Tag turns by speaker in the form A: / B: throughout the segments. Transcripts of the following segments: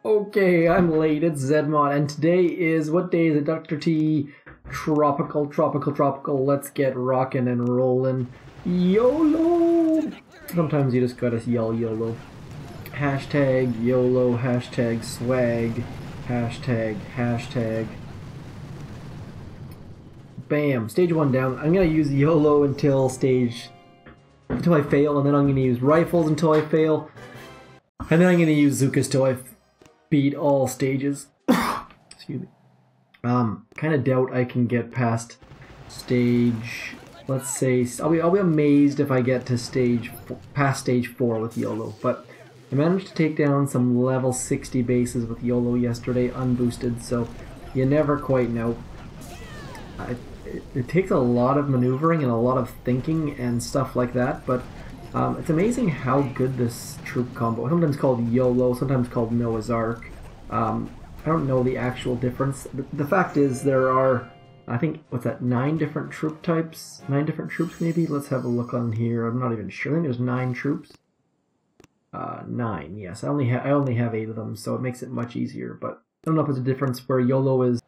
A: Okay, I'm late. It's Zmot, and today is what day is it? DrT Tropical. Let's get rockin' and rollin'. YOLO! Sometimes you just gotta yell YOLO. Hashtag YOLO, hashtag swag, hashtag. Bam, stage 1 down. I'm gonna use YOLO until I fail, and then I'm gonna use rifles until I fail, and then I'm gonna use Zookas till I beat all stages. Excuse me. Kind of doubt I can get past stage. Let's say I'll be amazed if I get to past stage 4 with YOLO. But I managed to take down some level 60 bases with YOLO yesterday, unboosted. So you never quite know. It takes a lot of maneuvering and a lot of thinking and stuff like that. But it's amazing how good this troop combo, sometimes called YOLO, sometimes called Noah's Ark. I don't know the actual difference. The fact is there are, I think, what's that, 9 different troop types? 9 different troops maybe? Let's have a look on here. I'm not even sure. I think there's 9 troops. 9, yes. I only have 8 of them, so it makes it much easier. But I don't know if there's a difference where YOLO is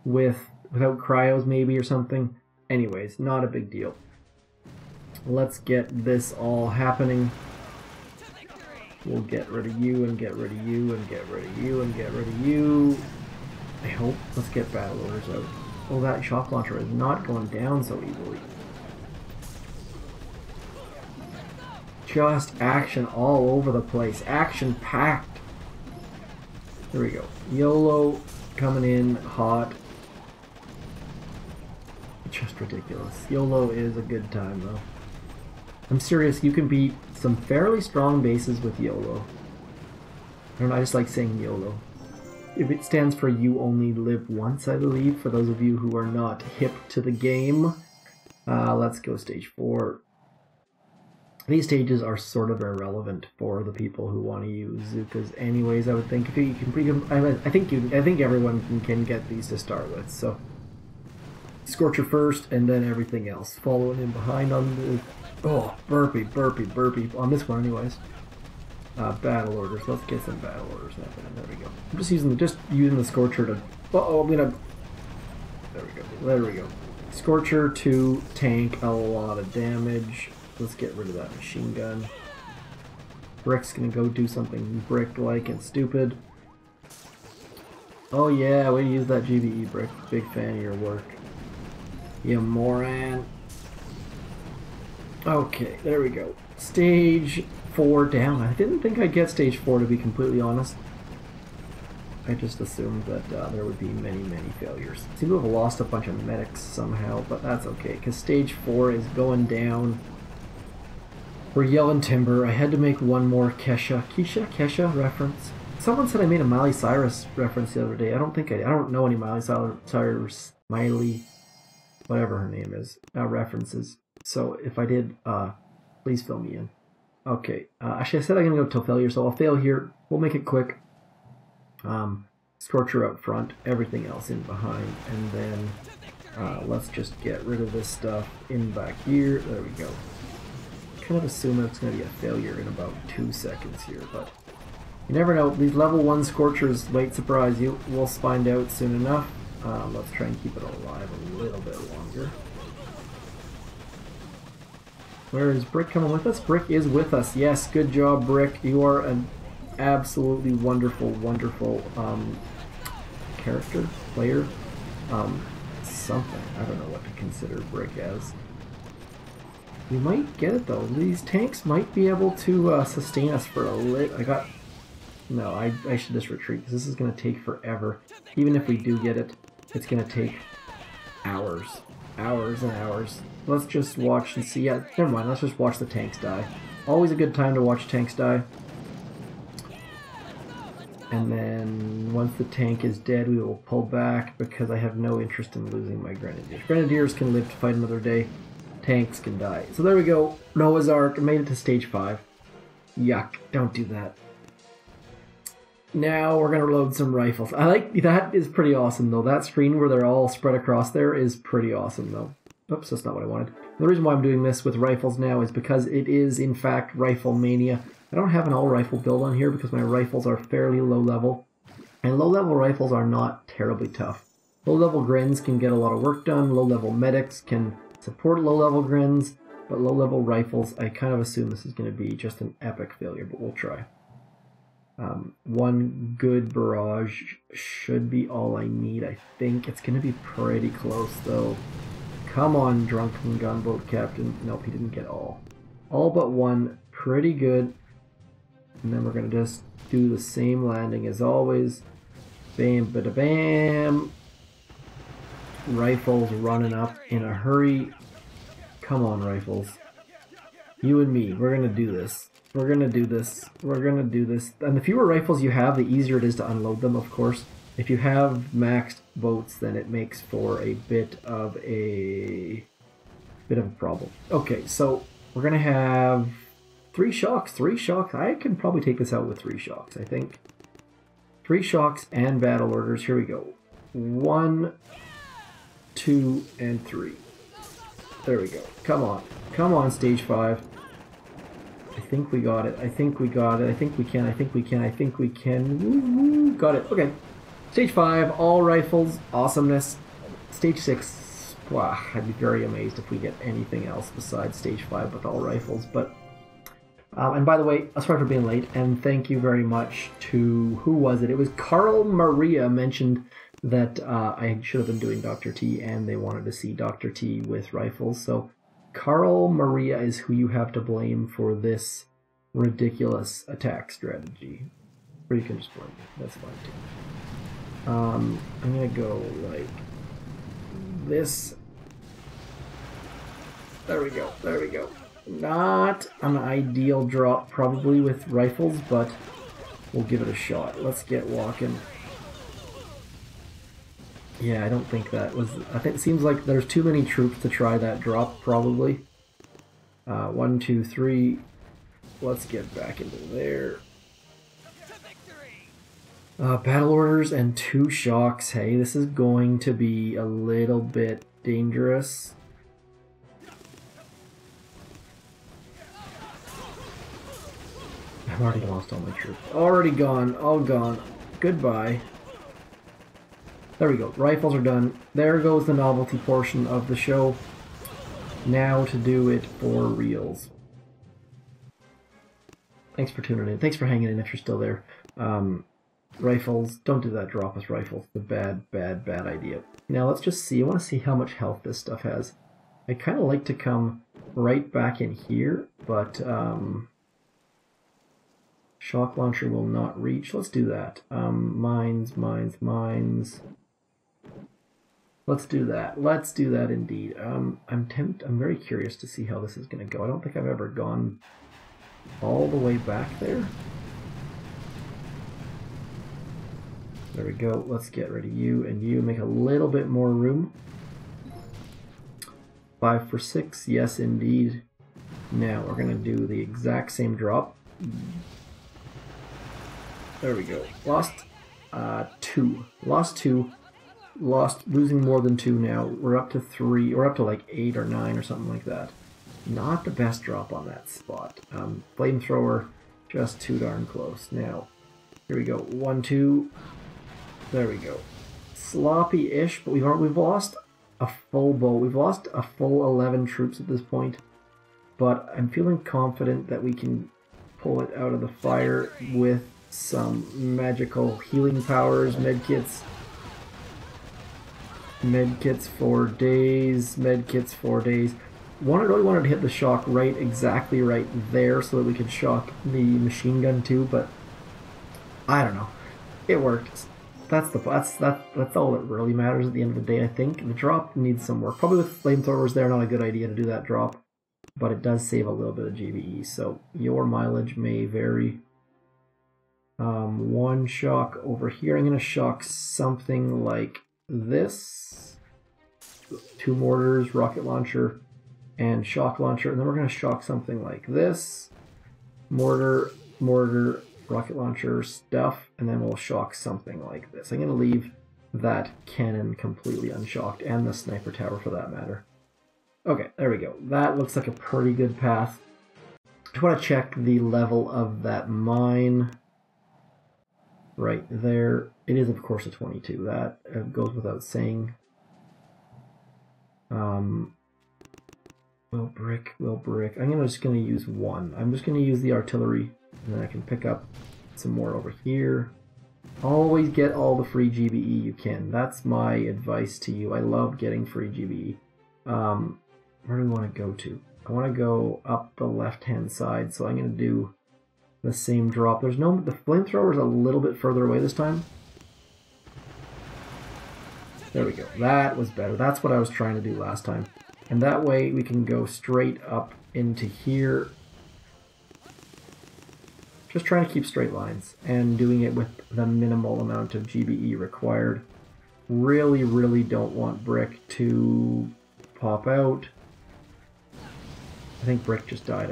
A: without cryos maybe or something. Anyways, not a big deal. Let's get this all happening. We'll get rid of you and get rid of you and get rid of you and get rid of you. I hope. Let's get battle orders out. Oh, that shock launcher is not going down so easily. Just action all over the place. Action packed. There we go. YOLO coming in hot. Just ridiculous. YOLO is a good time though. I'm serious, you can beat some fairly strong bases with YOLO. I don't know, I just like saying YOLO. If it stands for You Only Live Once, I believe, for those of you who are not hip to the game. Let's go stage 4. These stages are sort of irrelevant for the people who want to use Zookas anyways, I would think. If you can, I think everyone can get these to start with, so. Scorcher first, and then everything else. Following in behind on the... Oh, burpee. On this one, anyways. Battle orders. Let's get some battle orders happening. There we go. I'm just using the Scorcher to... Uh-oh, I'm gonna... There we go. Scorcher to tank a lot of damage. Let's get rid of that machine gun. Brick's gonna go do something brick-like and stupid. Oh yeah, way to use that GBE, Brick. Big fan of your work. You moron. Okay, there we go. Stage 4 down. I didn't think I'd get stage 4, to be completely honest. I just assumed that there would be many failures. Seem to have lost a bunch of medics somehow, but that's okay, because stage 4 is going down. We're yelling timber. I had to make one more Kesha reference. Someone said I made a Miley Cyrus reference the other day. I don't know any Miley Cyrus, whatever her name is, references. So if I did, please fill me in. Okay, actually I said I'm going to go till failure, so I'll fail here. We'll make it quick. Scorcher up front, everything else in behind, and then let's just get rid of this stuff in back here. There we go. Kind of assume it's going to be a failure in about 2 seconds here, but you never know. These level 1 Scorchers might surprise you. We'll find out soon enough. Let's try and keep it alive a little bit longer. Where is Brick coming with us? Brick is with us. Yes, good job, Brick. You are an absolutely wonderful character, player, something. I don't know what to consider Brick as. We might get it though. These tanks might be able to sustain us for a little. No, I should just retreat because this is going to take forever. Even if we do get it, it's going to take hours. Hours and hours. Let's just watch and see. Yeah, never mind. Let's just watch the tanks die. Always a good time to watch tanks die. And then once the tank is dead, we will pull back because I have no interest in losing my Grenadiers. Grenadiers can live to fight another day. Tanks can die. So there we go. Noah's Ark. I made it to stage 5. Yuck. Don't do that. Now we're going to load some rifles. That is pretty awesome though. That screen where they're all spread across there is pretty awesome though. Oops, that's not what I wanted. The reason why I'm doing this with rifles now is because it is in fact Rifle Mania. I don't have an all rifle build on here because my rifles are fairly low level. And low-level rifles are not terribly tough. Low-level grins can get a lot of work done. Low-level medics can support low-level grins. But low-level rifles, I kind of assume this is going to be just an epic failure, but we'll try. One good barrage should be all I need, I think. It's going to be pretty close, though. Come on, drunken gunboat captain. Nope, he didn't get all. All but one. Pretty good. And then we're going to just do the same landing as always. Bam, bada bam. Rifles running up in a hurry. Come on, rifles. You and me, we're going to do this. We're going to do this. We're going to do this. And the fewer rifles you have, the easier it is to unload them, of course. If you have maxed boats, then it makes for a bit of a problem. Okay, so we're going to have 3 shocks. 3 shocks. I can probably take this out with 3 shocks, I think. 3 shocks and battle orders. Here we go. 1, 2, and 3. There we go. Come on. Come on, stage 5. I think we got it. I think we got it. I think we can. I think we can. I think we can. Woo-hoo. Got it. Okay. Stage 5, all rifles. Awesomeness. Stage 6. Wow, I'd be very amazed if we get anything else besides stage 5 with all rifles. But and by the way, sorry for being late, and thank you very much to, who was it? It was Carl Maria mentioned that I should have been doing Dr. T, and they wanted to see Dr. T with rifles. So Carl Maria is who you have to blame for this ridiculous attack strategy. Or you can just blame me. That's fine too. I'm gonna go like this. There we go. There we go. Not an ideal drop probably with rifles, but we'll give it a shot. Let's get walking. Yeah, I don't think that was... I think it seems like there's too many troops to try that drop, probably. 1, 2, 3. Let's get back into there. Battle orders and 2 shocks. Hey, this is going to be a little bit dangerous. I've already lost all my troops. Already gone. All gone. Goodbye. There we go. Rifles are done. There goes the novelty portion of the show. Now to do it for reals. Thanks for tuning in. Thanks for hanging in if you're still there. Rifles. Don't do that drop with rifles. It's a bad, bad, bad idea. Now let's just see. I want to see how much health this stuff has. I kind of like to come right back in here, but shock launcher will not reach. Let's do that. Mines, mines, mines. Let's do that. Let's do that indeed. I'm very curious to see how this is going to go. I don't think I've ever gone all the way back there. There we go. Let's get rid of you and you. Make a little bit more room. 5 for 6. Yes, indeed. Now we're going to do the exact same drop. There we go. Lost 2. Lost 2. Losing more than 2 now. We're up to 3. We're up to like 8 or 9 or something like that. Not the best drop on that spot. Flamethrower, just too darn close. Now, here we go. 1, 2. There we go. Sloppy-ish, but we've lost a full boat. We've lost a full 11 troops at this point. But I'm feeling confident that we can pull it out of the fire with some magical healing powers, medkits. Medkits for days, medkits for days. I really wanted to hit the shock exactly right there so that we could shock the machine gun too, but I don't know. It worked. That's all that really matters at the end of the day, I think. The drop needs some work. Probably with flamethrowers there, not a good idea to do that drop, but it does save a little bit of GBE, so your mileage may vary. 1 shock over here. I'm going to shock something like this. 2 mortars, rocket launcher, and shock launcher. And then we're going to shock something like this. Mortar, mortar, rocket launcher, stuff. And then we'll shock something like this. I'm going to leave that cannon completely unshocked, and the sniper tower for that matter. Okay, there we go. That looks like a pretty good path. I want to check the level of that mine. Right there. It is, of course, a 22. That goes without saying. Will brick. I'm just going to use one. I'm just going to use the artillery, and then I can pick up some more over here. Always get all the free GBE you can. That's my advice to you. I love getting free GBE. Where do we want to go to? I want to go up the left-hand side, so I'm going to do the same drop. The flamethrower is a little bit further away this time. There we go. That was better. That's what I was trying to do last time. And that way we can go straight up into here. Just trying to keep straight lines and doing it with the minimal amount of GBE required. Really, really don't want Brick to pop out. I think Brick just died.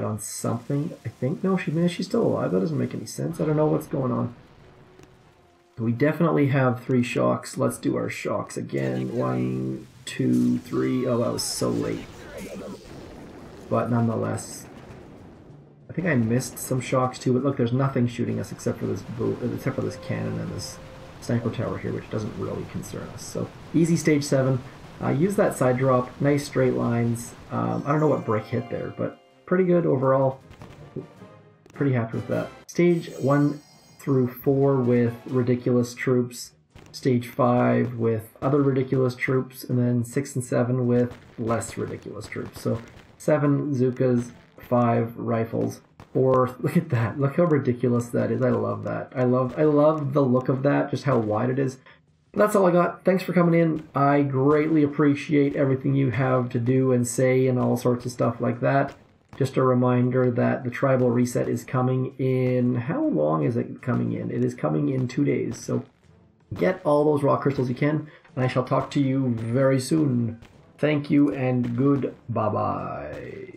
A: On something. No, she's still alive. That doesn't make any sense. I don't know what's going on. We definitely have 3 shocks. Let's do our shocks again. 1, 2, 3. Oh, that was so late. But nonetheless, I think I missed some shocks too. But look, there's nothing shooting us except for this cannon and this sniper tower here, which doesn't really concern us. So easy stage 7. Use that side drop. Nice straight lines. I don't know what Brick hit there, but pretty good overall. Pretty happy with that. Stage 1 through 4 with ridiculous troops, stage 5 with other ridiculous troops, and then 6 and 7 with less ridiculous troops. So 7 Zookas, 5 rifles, 4. Look at that! Look how ridiculous that is. I love that. I love the look of that. Just how wide it is. But that's all I got. Thanks for coming in. I greatly appreciate everything you have to do and say and all sorts of stuff like that. Just a reminder that the tribal reset is coming in... How long is it coming in? It is coming in 2 days, so get all those raw crystals you can, and I shall talk to you very soon. Thank you, and goodbye.